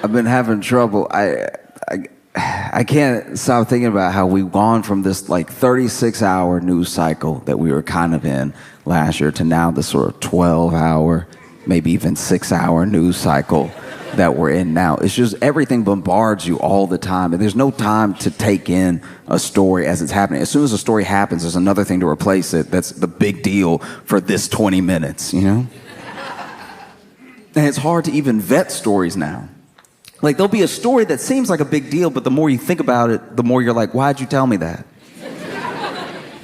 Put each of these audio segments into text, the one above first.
I've been having trouble. I can't stop thinking about how we've gone from this like 36-hour news cycle that we were kind of in last year to now this sort of 12-hour, maybe even 6-hour news cycle that we're in now. It's just everything bombards you all the time, and there's no time to take in a story as it's happening. As soon as a story happens, there's another thing to replace it that's the big deal for this 20 minutes, you know? And it's hard to even vet stories now. Like, there'll be a story that seems like a big deal, but the more you think about it, the more you're like, why'd you tell me that?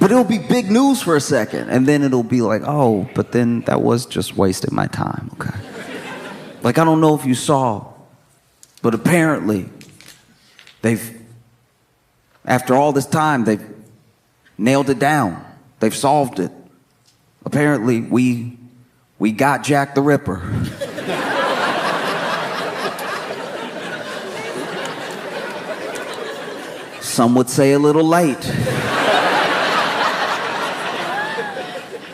But it'll be big news for a second, and then it'll be like, oh, but then that was just wasting my time, okay? Like, I don't know if you saw, but apparently after all this time, they've nailed it down. They've solved it. Apparently, we got Jack the Ripper. Some would say a little late.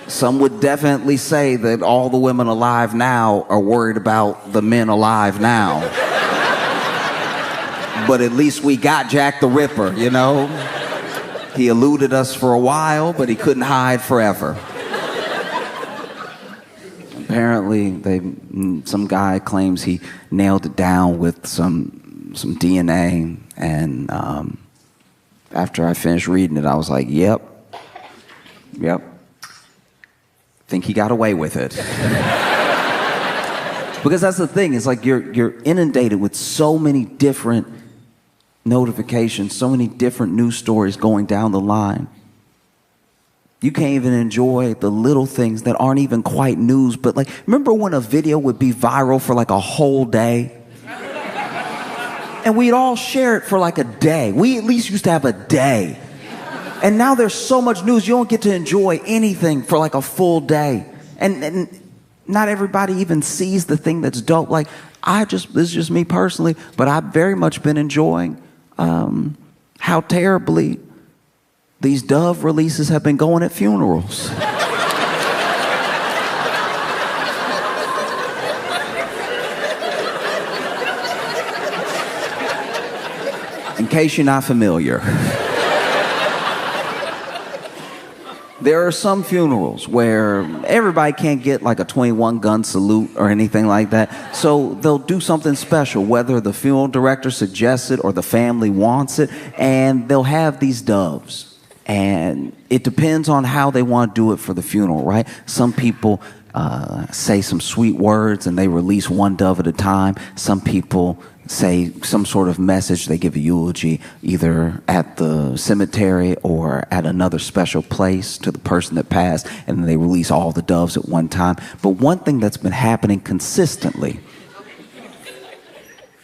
Some would definitely say that all the women alive now are worried about the men alive now. But at least we got Jack the Ripper, you know? He eluded us for a while, but he couldn't hide forever. Apparently, some guy claims he nailed it down with some DNA, and after I finished reading it, I was like, yep. Think he got away with it. Because that's the thing, it's like you're inundated with so many different notifications, so many different news stories going down the line. You can't even enjoy the little things that aren't even quite news, but like, remember when a video would be viral for like a whole day? And we'd all share it for like a day. We at least used to have a day. And now there's so much news, you don't get to enjoy anything for like a full day. And not everybody even sees the thing that's dope. Like, this is just me personally, but I've very much been enjoying how terribly these Dove releases have been going at funerals. In case you're not familiar. There are some funerals where everybody can't get like a 21-gun salute or anything like that. So they'll do something special, whether the funeral director suggests it or the family wants it, and they'll have these doves. And it depends on how they want to do it for the funeral, right? Some people say some sweet words and they release one dove at a time. Some people say some sort of message. They give a eulogy either at the cemetery or at another special place to the person that passed, and then they release all the doves at one time. But one thing that's been happening consistently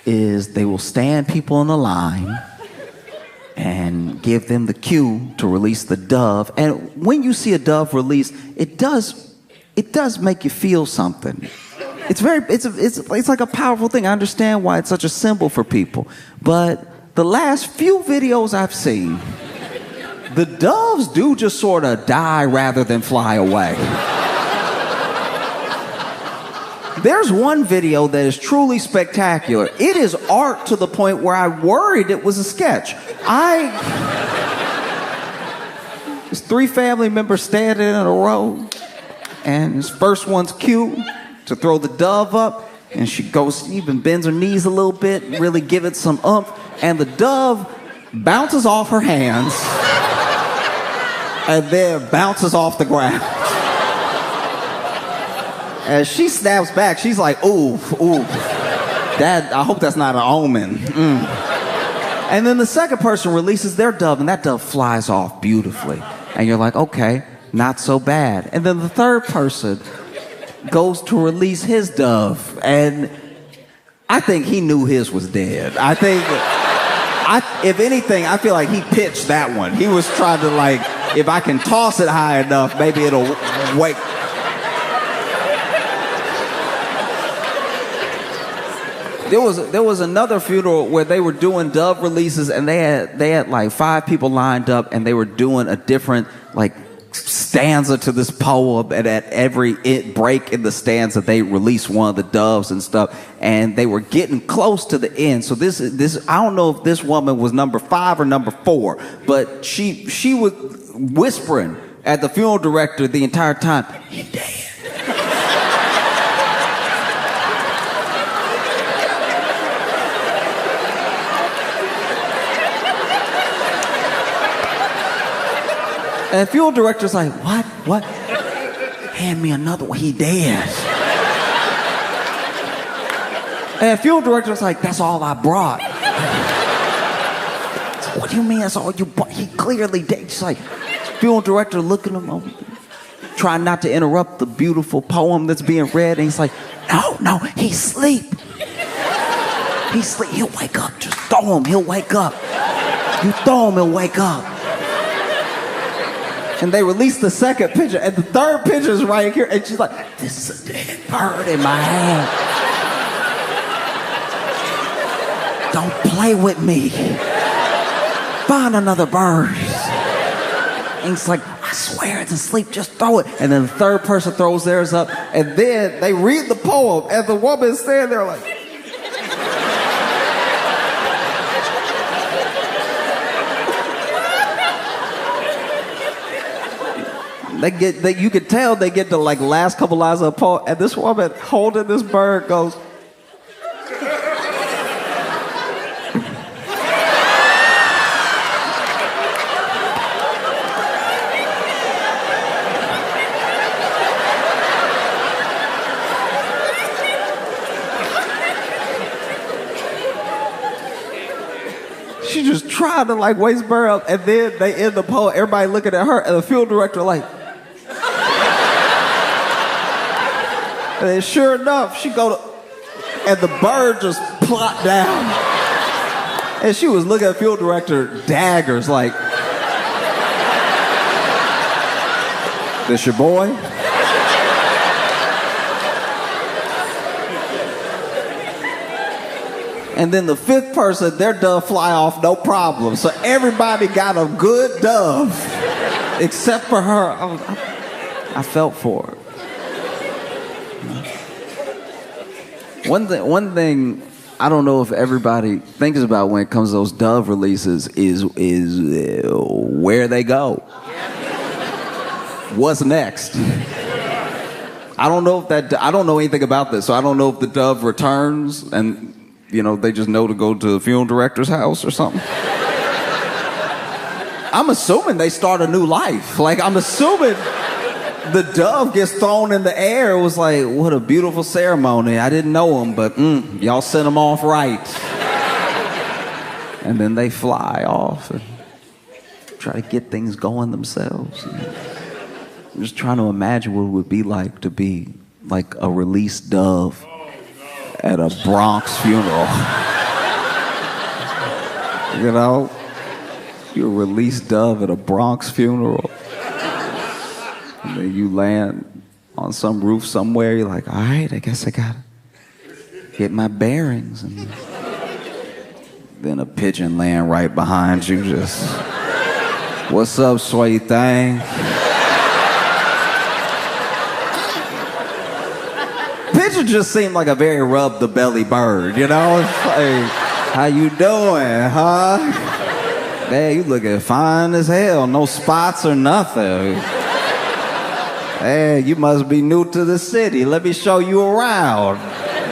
is they will stand people in the line and give them the cue to release the dove. And when you see a dove release, it does make you feel something. It's like a powerful thing. I understand why it's such a symbol for people. But the last few videos I've seen, the doves do just sort of die rather than fly away. There's one video that is truly spectacular. It is art to the point where I worried it was a sketch. There's 3 family members standing in a row, and this first one's cute to throw the dove up, and she even bends her knees a little bit, really give it some oomph, and the dove bounces off her hands and then bounces off the ground. As she snaps back, she's like, ooh, I hope that's not an omen. And then the second person releases their dove, and that dove flies off beautifully. And you're like, okay, not so bad. And then the third person goes to release his dove, and I think he knew his was dead. If anything, I feel like he pitched that one. He was trying to, like, if I can toss it high enough, maybe it'll wake. There was another funeral where they were doing dove releases, and they had like 5 people lined up, and they were doing a different like stanza to this poem, and at every break in the stanza they released one of the doves and stuff, and they were getting close to the end. So this I don't know if this woman was number 5 or number 4, but she was whispering at the funeral director the entire time, "He dead." And the funeral director's like, what? Hand me another one, he dead. And the funeral director's like, that's all I brought. So, what do you mean that's all you brought? He clearly dead. She's like, funeral director looking at him, trying not to interrupt the beautiful poem that's being read. And he's like, no, he's asleep. He's asleep, he'll wake up. Just throw him, he'll wake up. You throw him, he'll wake up. And they released the second picture, and the third picture is right here, and she's like, this is a dead bird in my hand. Don't play with me. Find another bird. And he's like, I swear it's asleep, just throw it. And then the third person throws theirs up, and then they read the poem, and the woman's standing there like, you could tell they get the like last couple lines of the poem, and this woman holding this bird goes, she just tried to like wake bird up, and then they end the poem, everybody looking at her, and the field director like, and then sure enough, she go to, and the bird just plopped down. And she was looking at the field director daggers like, this your boy? And then the fifth person, their dove fly off, no problem. So everybody got a good dove, except for her. I felt for her. One thing I don't know if everybody thinks about when it comes to those dove releases is where they go. What's next? I don't know anything about this, so I don't know if the dove returns and, you know, they just know to go to the funeral director's house or something. I'm assuming they start a new life. Like, I'm assuming the dove gets thrown in the air. It was like, what a beautiful ceremony. I didn't know him, but y'all sent him off right. And then they fly off and try to get things going themselves. I'm just trying to imagine what it would be like to be like a released dove at a Bronx funeral. You know? You're a released dove at a Bronx funeral. And then you land on some roof somewhere. You're like, all right, I guess I gotta get my bearings. And then a pigeon land right behind you just, what's up, sweet thing? Pigeon just seemed like a very rub the belly bird, you know? It's like, how you doing, huh? Hey, you looking fine as hell. No spots or nothing. Hey, you must be new to the city. Let me show you around.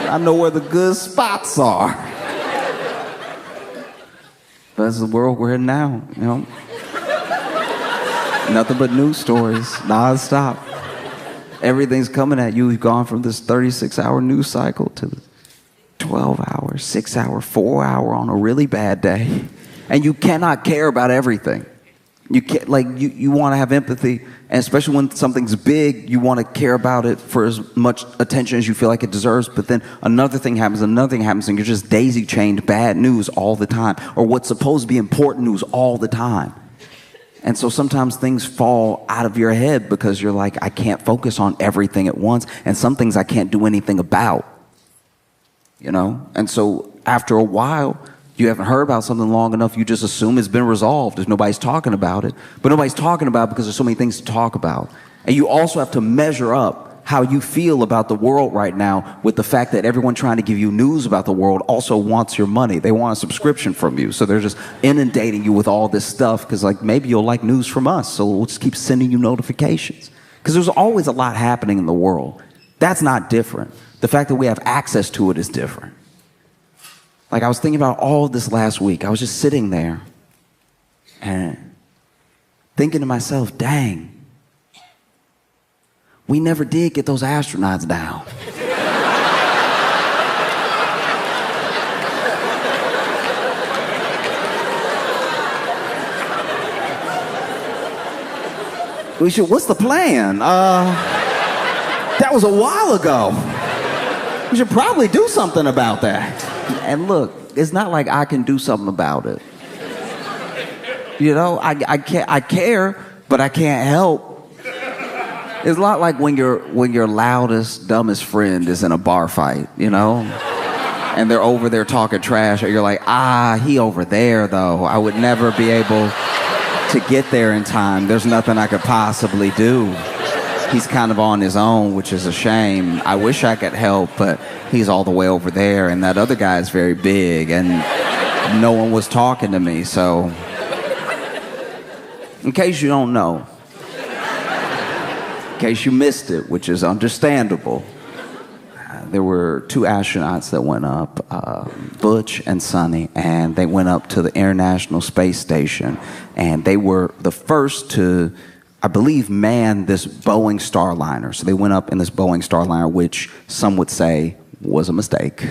I know where the good spots are. But that's the world we're in now, you know? Nothing but news stories, non-stop. Everything's coming at you. We've gone from this 36-hour news cycle to the 12-hour, 6-hour, 4-hour on a really bad day. And you cannot care about everything. You can't, like, you want to have empathy, and especially when something's big, you want to care about it for as much attention as you feel like it deserves. But then another thing happens, and you're just daisy-chained bad news all the time, or what's supposed to be important news all the time. And so sometimes things fall out of your head because you're like, I can't focus on everything at once, and some things I can't do anything about. You know? And so after a while, You haven't heard about something long enough, you just assume it's been resolved if nobody's talking about it. But nobody's talking about it because there's so many things to talk about. And you also have to measure up how you feel about the world right now with the fact that everyone trying to give you news about the world also wants your money. They want a subscription from you. So they're just inundating you with all this stuff because, like, maybe you'll like news from us. So we'll just keep sending you notifications. Because there's always a lot happening in the world. That's not different. The fact that we have access to it is different. Like, I was thinking about all of this last week. I was just sitting there and thinking to myself, dang, we never did get those astronauts down. What's the plan? That was a while ago. We should probably do something about that. And look, it's not like I can do something about it. You know, I care, but I can't help. It's a lot like when your loudest, dumbest friend is in a bar fight, you know? And they're over there talking trash, or you're like, he over there, though. I would never be able to get there in time. There's nothing I could possibly do. He's kind of on his own, which is a shame. I wish I could help, but he's all the way over there, and that other guy is very big, and no one was talking to me, so in case you don't know, in case you missed it, which is understandable, there were two astronauts that went up, Butch and Sonny, and they went up to the International Space Station, and they were the first to, I believe, man this Boeing Starliner. So they went up in this Boeing Starliner, which some would say was a mistake.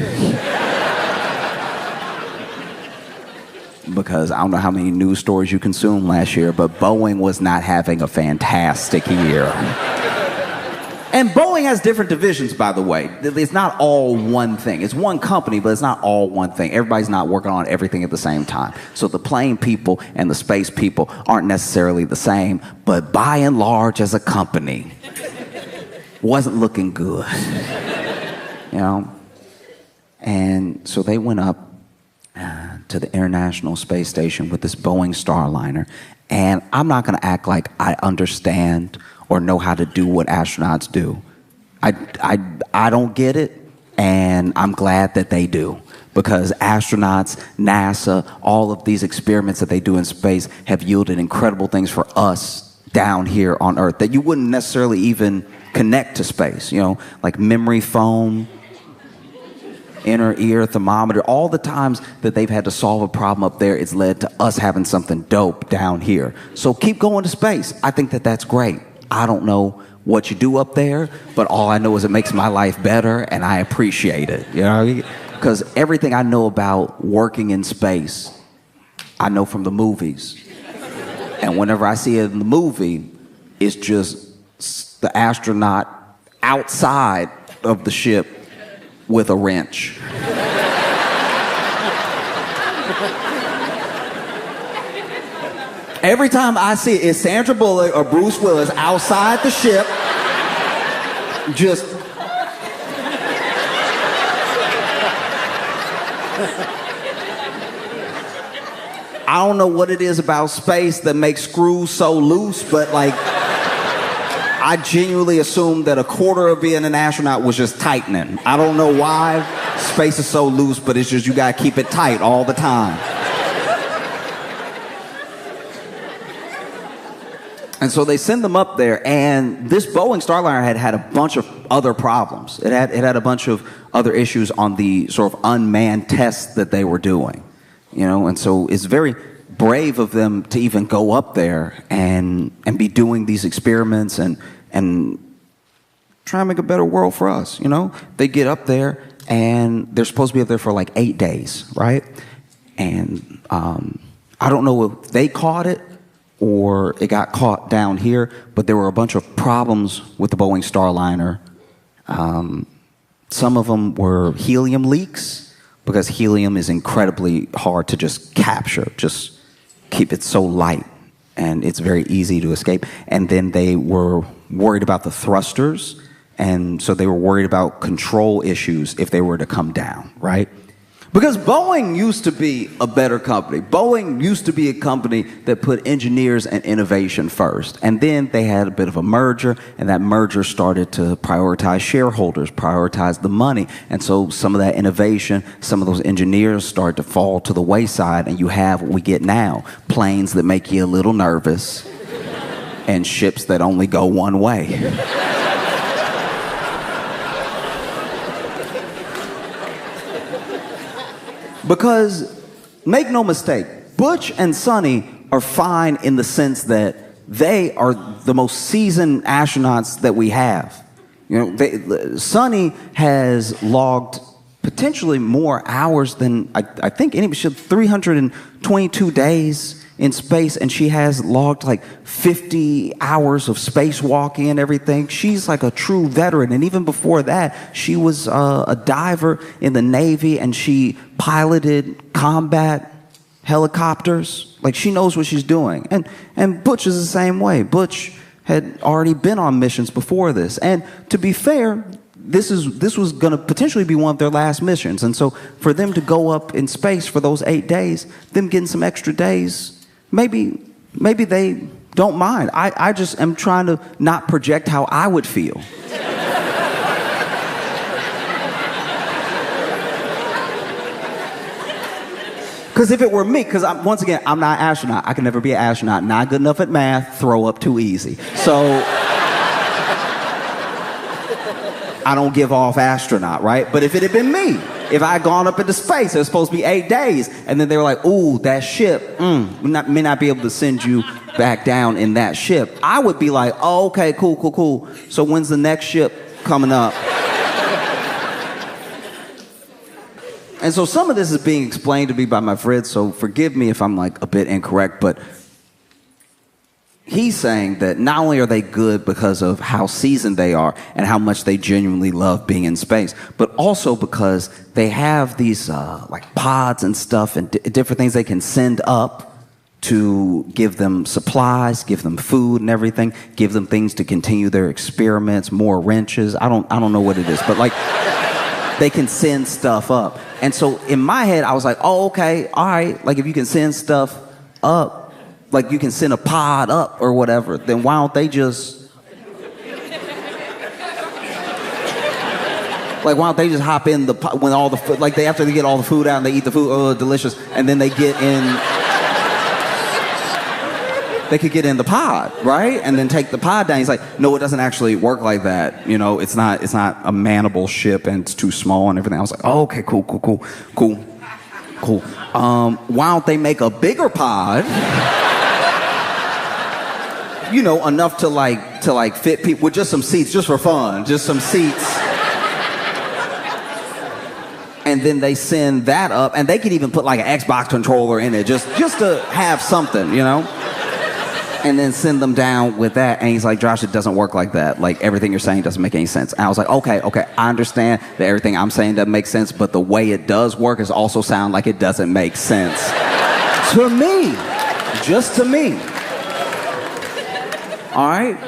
Because I don't know how many news stories you consumed last year, but Boeing was not having a fantastic year. And Boeing has different divisions, by the way. It's not all one thing. It's one company, but it's not all one thing. Everybody's not working on everything at the same time. So the plane people and the space people aren't necessarily the same, but by and large, as a company, wasn't looking good. You know? And so they went up to the International Space Station with this Boeing Starliner. And I'm not going to act like I understand or know how to do what astronauts do. I don't get it, and I'm glad that they do. Because astronauts, NASA, all of these experiments that they do in space have yielded incredible things for us down here on Earth that you wouldn't necessarily even connect to space. You know, like memory foam, inner ear thermometer, all the times that they've had to solve a problem up there, it's led to us having something dope down here. So keep going to space. I think that that's great. I don't know what you do up there, but all I know is it makes my life better, and I appreciate it. You know, because everything I know about working in space, I know from the movies. And whenever I see it in the movie, it's just the astronaut outside of the ship with a wrench. Every time I see it, it's Sandra Bullock or Bruce Willis outside the ship, just... I don't know what it is about space that makes screws so loose, but like, I genuinely assumed that a quarter of being an astronaut was just tightening. I don't know why space is so loose, but it's just you gotta keep it tight all the time. And so they send them up there, and this Boeing Starliner had a bunch of other problems. It had a bunch of other issues on the sort of unmanned tests that they were doing, you know. And so it's very brave of them to even go up there and be doing these experiments and try to make a better world for us, you know. They get up there, and they're supposed to be up there for like 8 days, right? And I don't know if they caught it or it got caught down here, but there were a bunch of problems with the Boeing Starliner. Some of them were helium leaks, because helium is incredibly hard to just capture, just keep it so light, and it's very easy to escape. And then they were worried about the thrusters, and so they were worried about control issues if they were to come down, right? Because Boeing used to be a better company. Boeing used to be a company that put engineers and innovation first. And then they had a bit of a merger, and that merger started to prioritize shareholders, prioritize the money. And so some of that innovation, some of those engineers start to fall to the wayside, and you have what we get now, planes that make you a little nervous and ships that only go one way. Because, make no mistake, Butch and Sonny are fine in the sense that they are the most seasoned astronauts that we have. You know, Sonny has logged potentially more hours than I think anybody should. 322 days in space, and she has logged like 50 hours of spacewalking and everything. She's like a true veteran, and even before that, she was a diver in the Navy, and she piloted combat helicopters. Like, she knows what she's doing. And Butch is the same way. Butch had already been on missions before this, and to be fair, this was going to potentially be one of their last missions. And so for them to go up in space for those 8 days, them getting some extra days, maybe they don't mind. I just am trying to not project how I would feel. Because if it were me, because once again, I'm not an astronaut. I can never be an astronaut. Not good enough at math, throw up too easy. So I don't give off astronaut, right? But if it had been me, if I had gone up into space, it was supposed to be 8 days, and then they were like, ooh, that ship, may not be able to send you back down in that ship, I would be like, oh, okay, cool. So when's the next ship coming up? And so some of this is being explained to me by my friend, so forgive me if I'm like a bit incorrect, but he's saying that not only are they good because of how seasoned they are and how much they genuinely love being in space, but also because they have these like pods and stuff and different things they can send up to give them supplies, give them food and everything, give them things to continue their experiments, more wrenches. I don't know what it is, but like they can send stuff up. And so in my head, I was like, oh, okay, all right. Like if you can send stuff up, like you can send a pod up or whatever, then why don't they just, like why don't they just hop in the pod when all the food, like after they get all the food out and they eat the food, oh, delicious, and then they get in, they could get in the pod, right? And then take the pod down. He's like, no, it doesn't actually work like that. You know, it's not a manable ship and it's too small and everything. I was like, oh, okay, cool. Why don't they make a bigger pod? You know, enough to like fit people with just some seats, just for fun, just some seats. And then they send that up, and they could even put like an Xbox controller in it, just to have something, you know? And then send them down with that. And he's like, Josh, it doesn't work like that. Like, everything you're saying doesn't make any sense. And I was like, okay, I understand that everything I'm saying doesn't make sense, but the way it does work is also sound like it doesn't make sense. To me. Just to me. All right?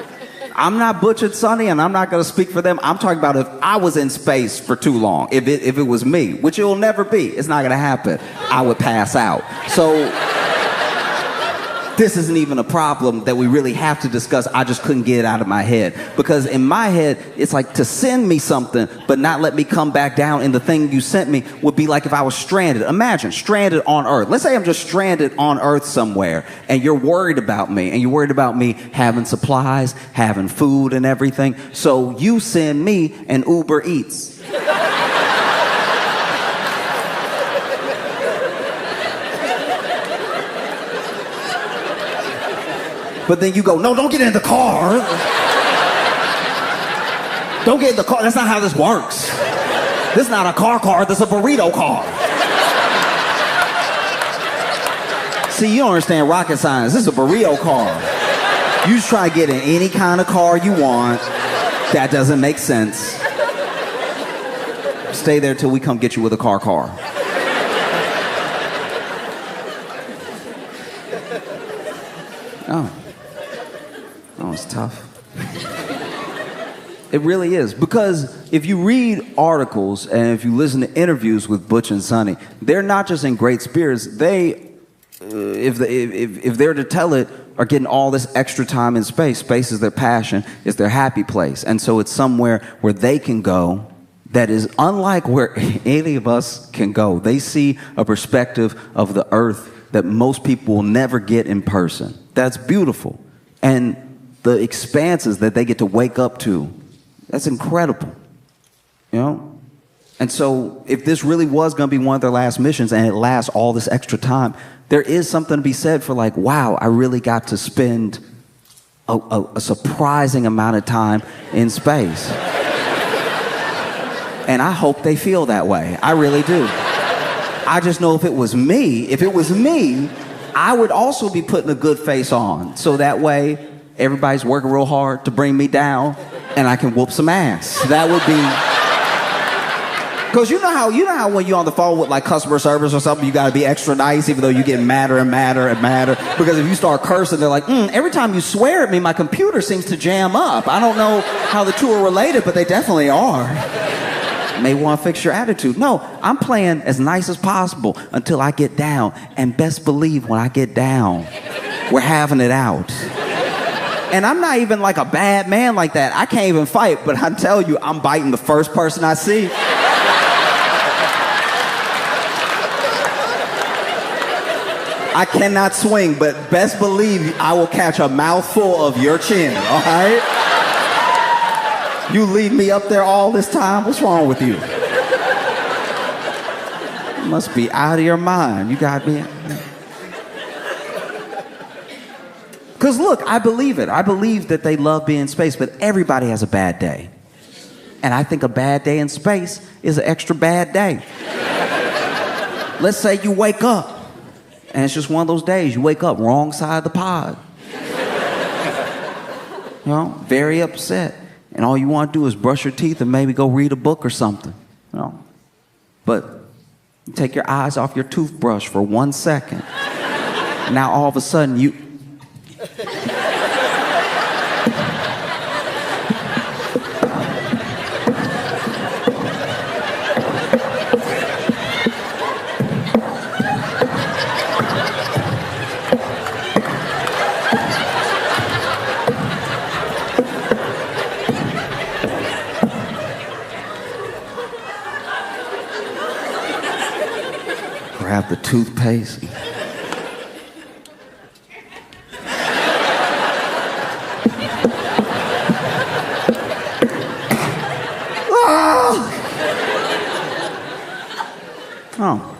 I'm not Butch and Sonny, and I'm not going to speak for them. I'm talking about if I was in space for too long, if it was me, which it will never be. It's not going to happen. I would pass out. So this isn't even a problem that we really have to discuss. I just couldn't get it out of my head. Because in my head, it's like to send me something, but not let me come back down in the thing you sent me would be like if I was stranded. Imagine, stranded on Earth. Let's say I'm just stranded on Earth somewhere, and you're worried about me, and you're worried about me having supplies, having food and everything. So you send me an Uber Eats. But then you go, no, don't get in the car. Don't get in the car. That's not how this works. This is not a car. This is a burrito car. See, you don't understand rocket science. This is a burrito car. You just try to get in any kind of car you want. That doesn't make sense. Stay there till we come get you with a car. Oh, it's tough. It really is. Because if you read articles and if you listen to interviews with Butch and Sonny, they're not just in great spirits. They, if they're to tell it, are getting all this extra time in space. Space is their passion, it's their happy place. And so it's somewhere where they can go that is unlike where any of us can go. They see a perspective of the earth that most people will never get in person. That's beautiful. And the expanses that they get to wake up to, that's incredible, you know? And so if this really was going to be one of their last missions and it lasts all this extra time, there is something to be said for like, wow, I really got to spend a surprising amount of time in space. And I hope they feel that way. I really do. I just know if it was me, I would also be putting a good face on. So that way, everybody's working real hard to bring me down and I can whoop some ass. That would be... Because you know how when you're on the phone with like customer service or something, you got to be extra nice even though you get madder and madder and madder. Because if you start cursing, they're like, every time you swear at me, my computer seems to jam up. I don't know how the two are related, but they definitely are. May want to fix your attitude. No, I'm playing as nice as possible until I get down. And best believe when I get down, we're having it out. And I'm not even like a bad man like that. I can't even fight, but I tell you, I'm biting the first person I see. I cannot swing, but best believe I will catch a mouthful of your chin, all right? You leave me up there all this time? What's wrong with you? You must be out of your mind. You got me. Because look, I believe it. I believe that they love being in space, but everybody has a bad day. And I think a bad day in space is an extra bad day. Let's say you wake up. And it's just one of those days. You wake up wrong side of the pod. You know, very upset. And all you want to do is brush your teeth and maybe go read a book or something. You know. But you take your eyes off your toothbrush for 1 second. And now all of a sudden you... grab the toothpaste. Oh.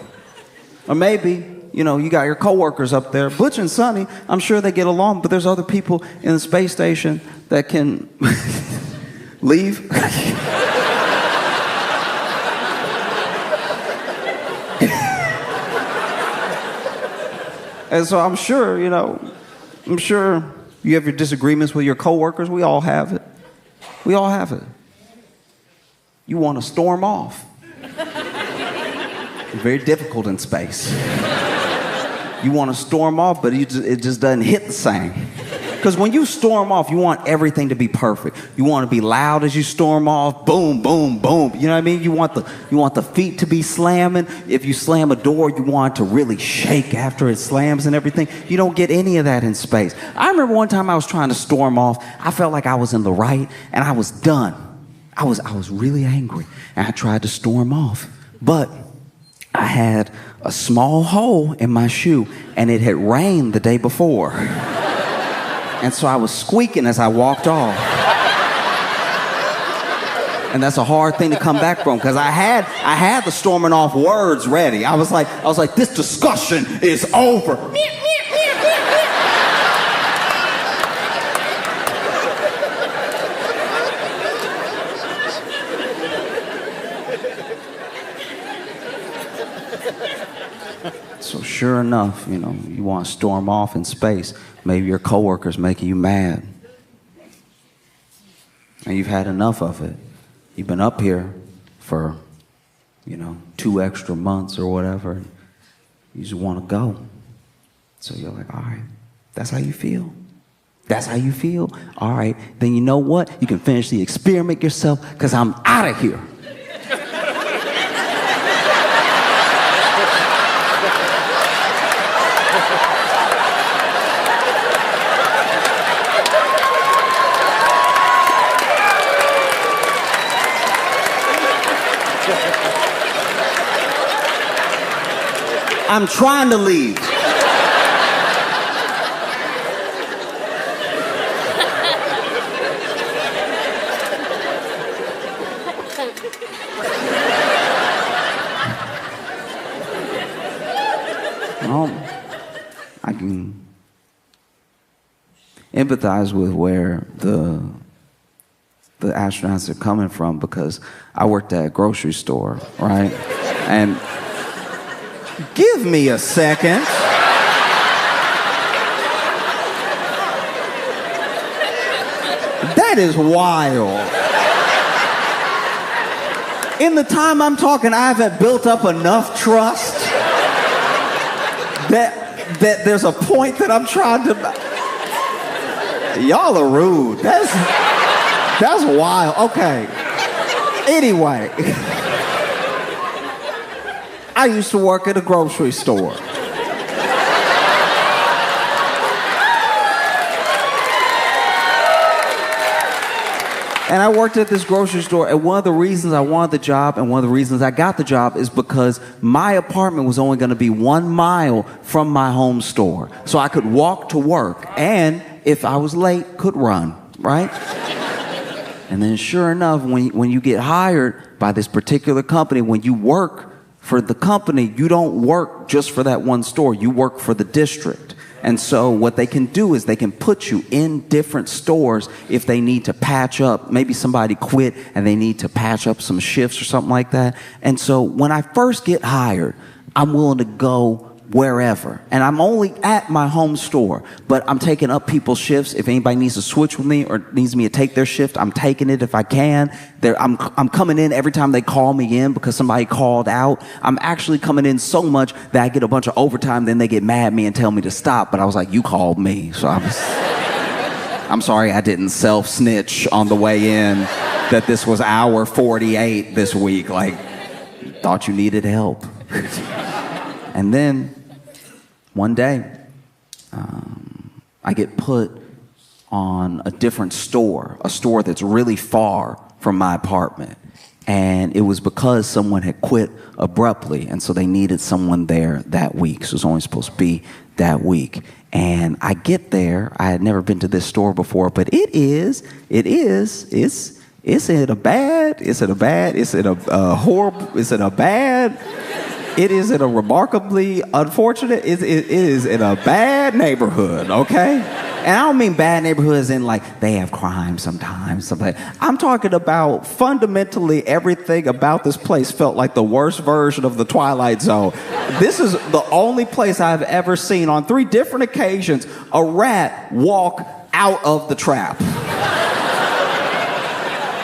Or maybe, you know, you got your coworkers up there. Butch and Sonny, I'm sure they get along, but there's other people in the space station that can leave. And so I'm sure, you know, you have your disagreements with your coworkers. We all have it. We all have it. You want to storm off. It's very difficult in space. You want to storm off, but it just doesn't hit the same. Because when you storm off, you want everything to be perfect. You want to be loud as you storm off. Boom, boom, boom. You know what I mean? You want the feet to be slamming. If you slam a door, you want it to really shake after it slams and everything. You don't get any of that in space. I remember one time I was trying to storm off. I felt like I was in the right, and I was done. I was really angry, and I tried to storm off. But I had a small hole in my shoe, and it had rained the day before. And so I was squeaking as I walked off. And that's a hard thing to come back from, because I had the storming off words ready. I was like, this discussion is over. So sure enough, you know, you want to storm off in space. Maybe your coworker's making you mad. And you've had enough of it. You've been up here for, you know, 2 extra months or whatever. And you just want to go. So you're like, all right, that's how you feel. That's how you feel? All right, then you know what? You can finish the experiment yourself, because I'm out of here. I'm trying to leave. Well, I can empathize with where the astronauts are coming from, because I worked at a grocery store, right? And give me a second. That is wild. In the time I'm talking, I haven't built up enough trust that there's a point that I'm trying to... Y'all are rude. That's wild. Okay. Anyway. I used to work at a grocery store. And I worked at this grocery store, and one of the reasons I wanted the job and one of the reasons I got the job is because my apartment was only going to be 1 mile from my home store. So I could walk to work, and if I was late, could run, right? And then sure enough, when you get hired by this particular company, when you work for the company, you don't work just for that one store, you work for the district. And so what they can do is they can put you in different stores if they need to patch up. Maybe somebody quit and they need to patch up some shifts or something like that. And so when I first get hired, I'm willing to go wherever. And I'm only at my home store, but I'm taking up people's shifts. If anybody needs to switch with me or needs me to take their shift, I'm taking it if I can. I'm coming in every time they call me in because somebody called out. I'm actually coming in so much that I get a bunch of overtime, then they get mad at me and tell me to stop. But I was like, you called me. So I'm sorry I didn't self-snitch on the way in that this was hour 48 this week. Like, thought you needed help. And then one day, I get put on a different store, a store that's really far from my apartment. And it was because someone had quit abruptly, and so they needed someone there that week. So it was only supposed to be that week. And I get there. I had never been to this store before, but it's in a remarkably unfortunate, it is in a bad neighborhood, okay? And I don't mean bad neighborhoods in like they have crime sometimes. I'm talking about fundamentally everything about this place felt like the worst version of the Twilight Zone. This is the only place I've ever seen on 3 different occasions a rat walk out of the trap.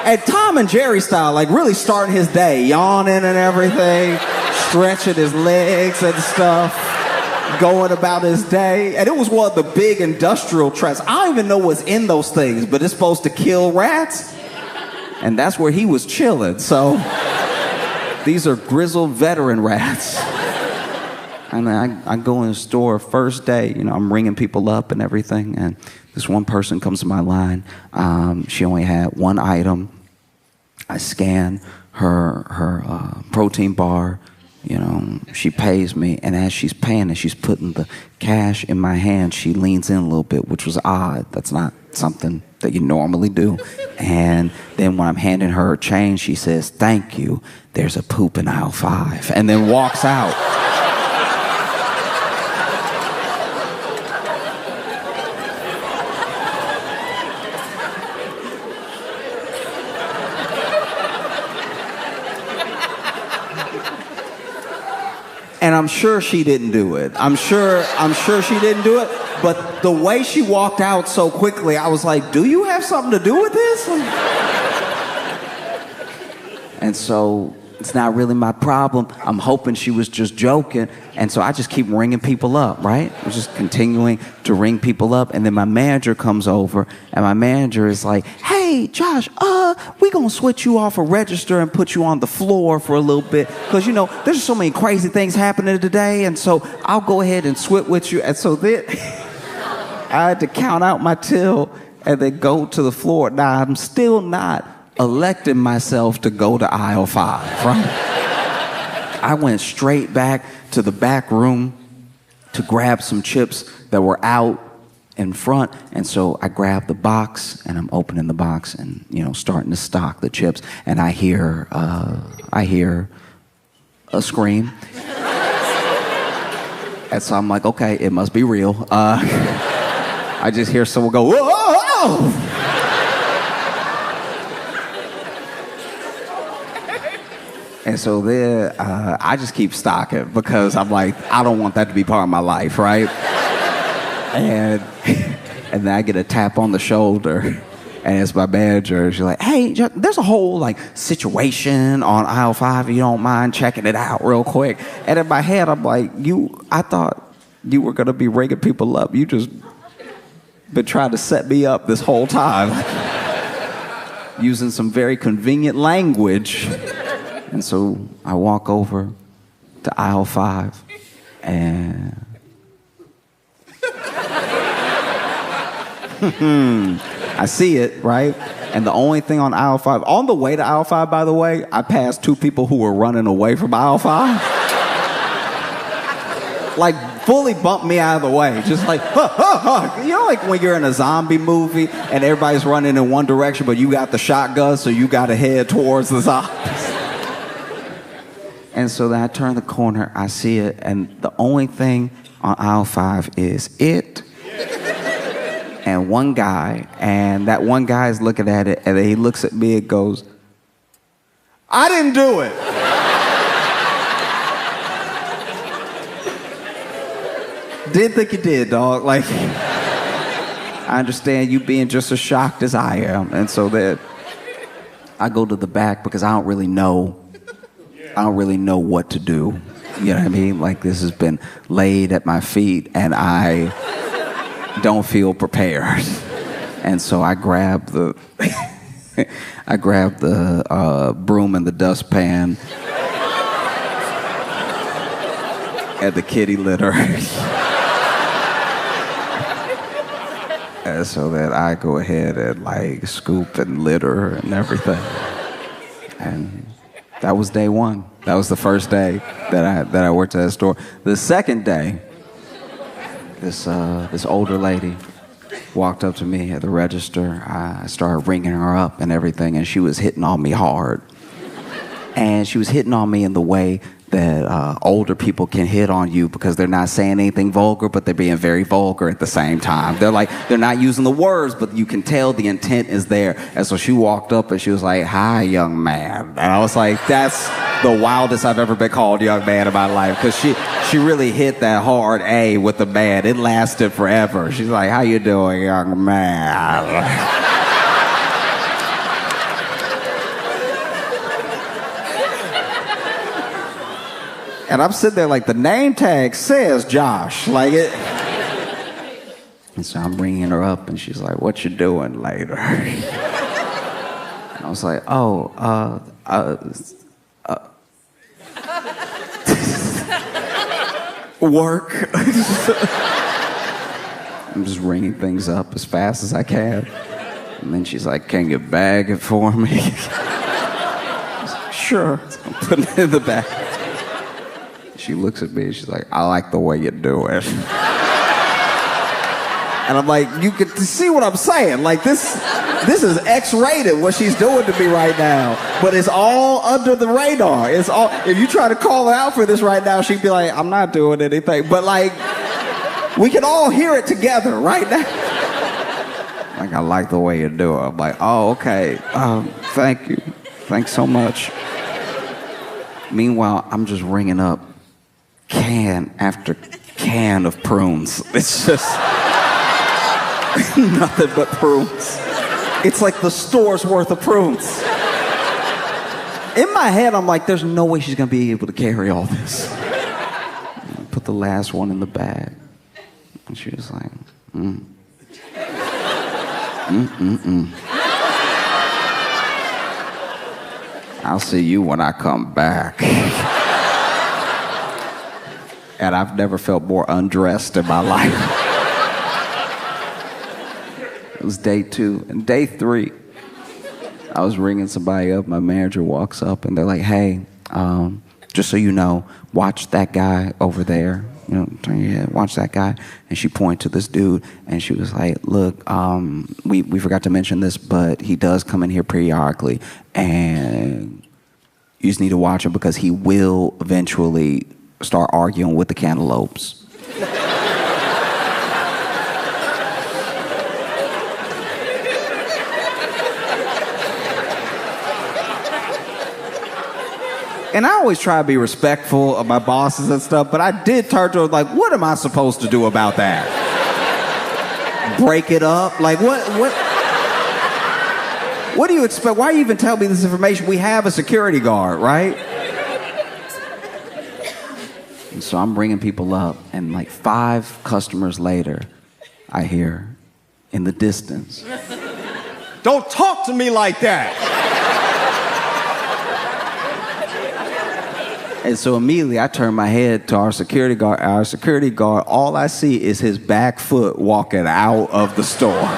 And Tom and Jerry style, like really starting his day, yawning and everything, stretching his legs and stuff, going about his day. And it was one of the big industrial traps. I don't even know what's in those things, but it's supposed to kill rats. And that's where he was chilling. So these are grizzled veteran rats. And I go in the store first day, I'm ringing people up and everything. And this one person comes to my line. She only had 1 item. I scan her protein bar. She pays me, and as she's paying and she's putting the cash in my hand, she leans in a little bit, which was odd. That's not something that you normally do. And then when I'm handing her her change, she says, "Thank you. There's a poop in aisle 5," and then walks out. And I'm sure she didn't do it. I'm sure she didn't do it. But the way she walked out so quickly, I was like, do you have something to do with this? And so It's not really my problem. I'm hoping she was just joking. And so I just keep ringing people up, right? I'm just continuing to ring people up. And then my manager comes over, and my manager is like, hey, Josh, we gonna switch you off a register and put you on the floor for a little bit. Because, you know, there's so many crazy things happening today. And so I'll go ahead and switch with you. And so then I had to count out my till and then go to the floor. Now, I'm still not electing myself to go to aisle 5, right? I went straight back to the back room to grab some chips that were out in front. And so I grabbed the box, and I'm opening the box and, you know, starting to stock the chips. And I hear a scream. And so I'm like, okay, it must be real. I just hear someone go, whoa, whoa, whoa. And so then I just keep stocking because I'm like, I don't want that to be part of my life, right? And then I get a tap on the shoulder, and it's my manager. She's like, hey, there's a whole like situation on aisle 5. If you don't mind checking it out real quick. And in my head, I'm like, I thought you were gonna be ringing people up. You just been trying to set me up this whole time, using some very convenient language. And so I walk over to aisle 5, and I see it, right? And the only thing on aisle 5, on the way to aisle 5, by the way, I passed 2 people who were running away from aisle 5. Like, fully bumped me out of the way. Just like, huh, huh, huh. You know, like when you're in a zombie movie and everybody's running in one direction, but you got the shotgun, so you got to head towards the zombies. And so then I turn the corner, I see it, and the only thing on aisle 5 is it and one guy. And that one guy is looking at it, and then he looks at me and goes, I didn't do it. Didn't think you did, dog. Like, I understand you being just as shocked as I am. And so then I go to the back because I don't really know what to do. You know what I mean? Like, this has been laid at my feet, and I don't feel prepared. And so I grab the broom and the dustpan and the kitty litter. And so that I go ahead and like scoop and litter and everything. And that was day 1. That was the first day that I worked at that store. The second day, this older lady walked up to me at the register. I started ringing her up and everything, and she was hitting on me hard. And she was hitting on me in the way that older people can hit on you because they're not saying anything vulgar, but they're being very vulgar at the same time. They're not using the words, but you can tell the intent is there. And so she walked up and she was like, hi, young man. And I was like, that's the wildest I've ever been called young man in my life, because she really hit that hard A with the man. It lasted forever. She's like, how you doing, young man? And I'm sitting there like, the name tag says Josh. Like it. And so I'm ringing her up, and she's like, what you doing later? And I was like, work. I'm just ringing things up as fast as I can. And then she's like, can you bag it for me? I was like, sure. So I'm putting it in the bag. She looks at me and she's like, I like the way you do it. And I'm like, you can see what I'm saying. Like, this is X-rated, what she's doing to me right now. But it's all under the radar. It's all, if you try to call her out for this right now, she'd be like, I'm not doing anything. But like, we can all hear it together right now. Like, I like the way you do it. I'm like, oh, okay. Thank you. Thanks so much. Meanwhile, I'm just ringing up can after can of prunes. It's just nothing but prunes. It's like the store's worth of prunes. In my head, I'm like, there's no way she's gonna be able to carry all this. Put the last one in the bag. And she was like, I'll see you when I come back. And I've never felt more undressed in my life. It was day 2. And day 3, I was ringing somebody up. My manager walks up and they're like, hey, just so you know, watch that guy over there. You know, turn your head, watch that guy. And she pointed to this dude and she was like, look, we forgot to mention this, but he does come in here periodically and you just need to watch him because he will eventually start arguing with the cantaloupes. And I always try to be respectful of my bosses and stuff, but I did turn to her like, what am I supposed to do about that? Break it up? Like, what do you expect? Why you even tell me this information? We have a security guard, right? And so I'm bringing people up, and like 5 customers later, I hear in the distance, don't talk to me like that. And so immediately I turn my head to our security guard. Our security guard, all I see is his back foot walking out of the store.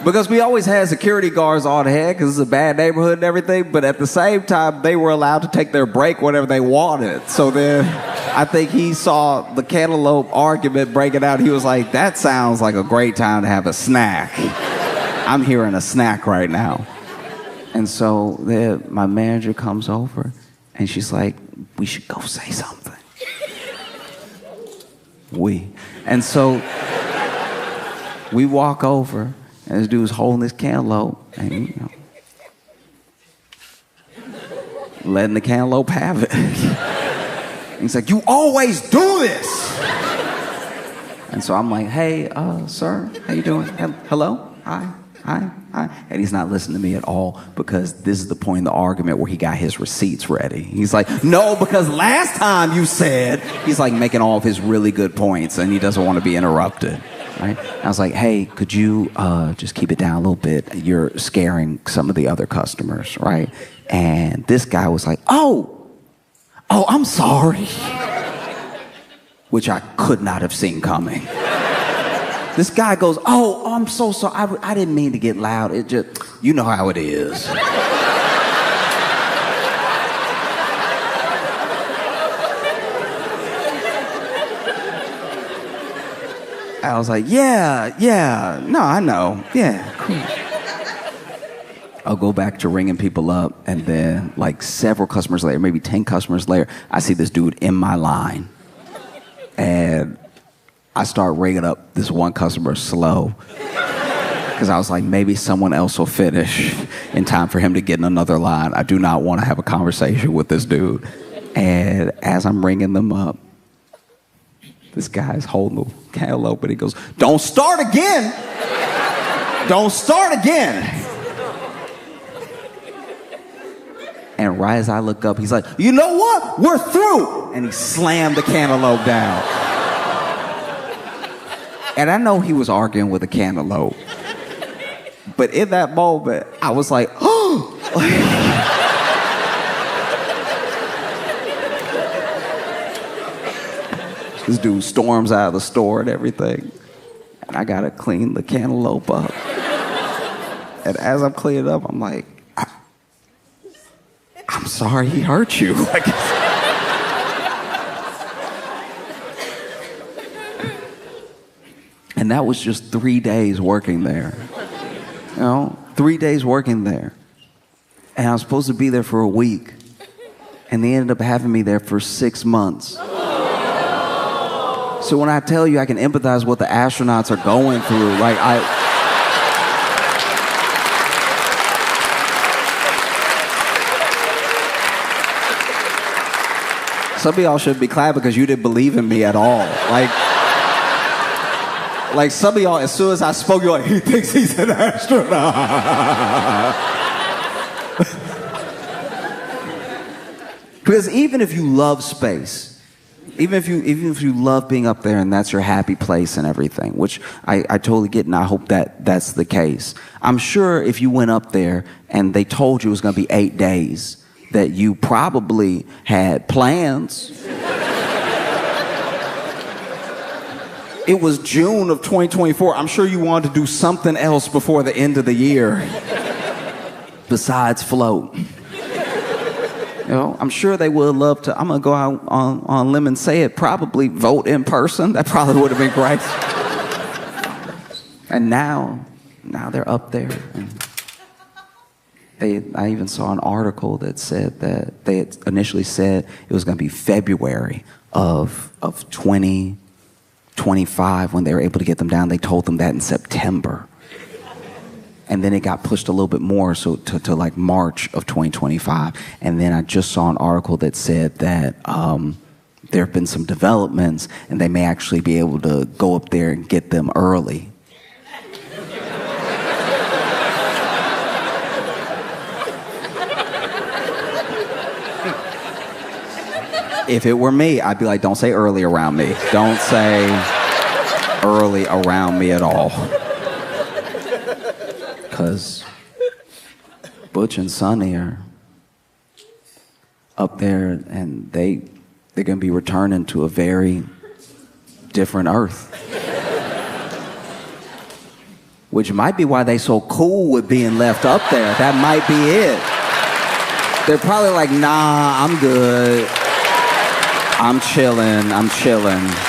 Because we always had security guards on hand because it's a bad neighborhood and everything, but at the same time, they were allowed to take their break whenever they wanted. So then I think he saw the cantaloupe argument breaking out. He was like, that sounds like a great time to have a snack. I'm hearing a snack right now. And so my manager comes over and she's like, we should go say something. And so we walk over and this dude's holding this cantaloupe and, you know, letting the cantaloupe have it. And he's like, you always do this. And so I'm like, hey, sir, how you doing? Hello? Hi. And he's not listening to me at all because this is the point in the argument where he got his receipts ready. He's like, no, because last time you said, he's like making all of his really good points and he doesn't want to be interrupted. Right? I was like, hey, could you just keep it down a little bit? You're scaring some of the other customers, right? And this guy was like, oh, I'm sorry. Which I could not have seen coming. This guy goes, oh, I'm so sorry. I didn't mean to get loud. It just, you know how it is. I was like, yeah, no, I know. Yeah, cool. I'll go back to ringing people up, and then like several customers later, maybe 10 customers later, I see this dude in my line. And I start ringing up this one customer slow because I was like, maybe someone else will finish in time for him to get in another line. I do not want to have a conversation with this dude. And as I'm ringing them up, this guy's holding the cantaloupe and he goes, don't start again. Don't start again. And right as I look up, he's like, you know what? We're through. And he slammed the cantaloupe down. And I know he was arguing with a cantaloupe. But in that moment, I was like, oh! This dude storms out of the store and everything. And I gotta clean the cantaloupe up. And as I'm cleaning up, I'm like, I'm sorry he hurt you. And that was just 3 days working there. You know, 3 days working there. And I was supposed to be there for a week. And they ended up having me there for 6 months. So when I tell you I can empathize with what the astronauts are going through, like some of y'all should be glad because you didn't believe in me at all. Like some of y'all, as soon as I spoke, you're like, he thinks he's an astronaut. Because even if you love space, even if you love being up there and that's your happy place and everything, which I totally get, and I hope that that's the case. I'm sure if you went up there and they told you it was going to be 8 days, that you probably had plans. It was June of 2024. I'm sure you wanted to do something else before the end of the year besides float. You know, I'm sure they would love to. I'm going to go out on limb and say it. Probably vote in person. That probably would have been great. And now they're up there. And I even saw an article that said that they had initially said it was going to be February of 2025 when they were able to get them down. They told them that in September. And then it got pushed a little bit more, so to like March of 2025. And then I just saw an article that said that there have been some developments and they may actually be able to go up there and get them early. If it were me, I'd be like, don't say early around me. Don't say early around me at all. Because Butch and Sonny are up there and they're going to be returning to a very different Earth. Which might be why they so cool with being left up there. That might be it. They're probably like, nah, I'm good. I'm chilling.